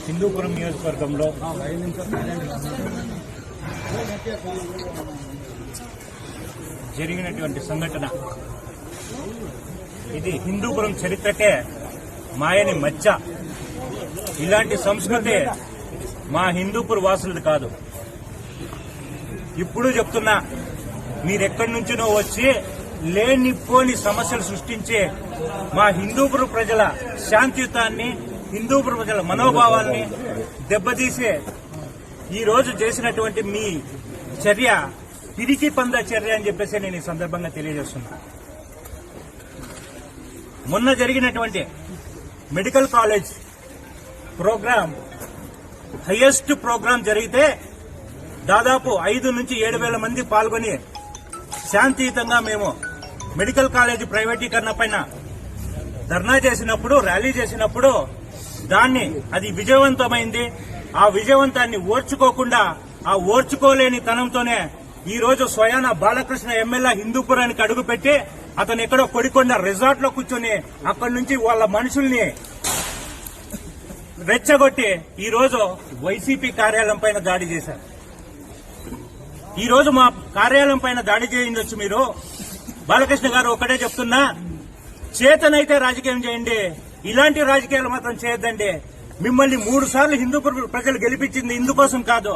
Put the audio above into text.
హిందూపురం నియోజకవర్గంలో జరిగినటువంటి సంఘటన ఇది హిందూపురం చరిత్రకే మాయని మచ్చ. ఇలాంటి సంస్కృతి మా హిందూపుర వాసులది కాదు. ఇప్పుడు చెప్తున్నా, మీరెక్కడి నుంచినో వచ్చి లేనిపోని సమస్యలు సృష్టించే మా హిందూపుర ప్రజల శాంతియుతాన్ని, హిందూపుర ప్రజల మనోభావాల్ని దెబ్బతీసే ఈ రోజు చేసినటువంటి మీ చర్య పిరికి పంద చర్య అని చెప్పేసి నేను ఈ సందర్భంగా తెలియజేస్తున్నా. మొన్న జరిగినటువంటి medical college program highest program జరిగితే దాదాపు 5 నుంచి 7,000 మంది పాల్గొని శాంతియుతంగా మేము మెడికల్ కాలేజ్ ప్రైవేటీకరణ పైన ధర్నా చేసినప్పుడు, ర్యాలీ చేసినప్పుడు అది విజయవంతమైంది. ఆ విజయవంతాన్ని ఓర్చుకోకుండా, ఆ ఓర్చుకోలేని తనంతోనే ఈ రోజు స్వయాన బాలకృష్ణ ఎమ్మెల్యే హిందూపురానికి అడుగుపెట్టి అతను ఎక్కడో కొడికొండ రిసార్ట్ లో కూర్చొని అక్కడి నుంచి వాళ్ళ మనుషుల్ని రెచ్చగొట్టి ఈ రోజు వైసీపీ కార్యాలయం పైన దాడి చేశారు. ఈ రోజు మా కార్యాలయం పైన దాడి చేయించవచ్చు. మీరు బాలకృష్ణ గారు ఒకటే చెప్తున్నా, చేతనైతే రాజకీయం చేయండి, ఇలాంటి రాజకీయాలు మాత్రం చేయొద్దండి. మిమ్మల్ని 3 సార్లు హిందూపుర ప్రజలు గెలిపించింది ఇందుకోసం కాదు,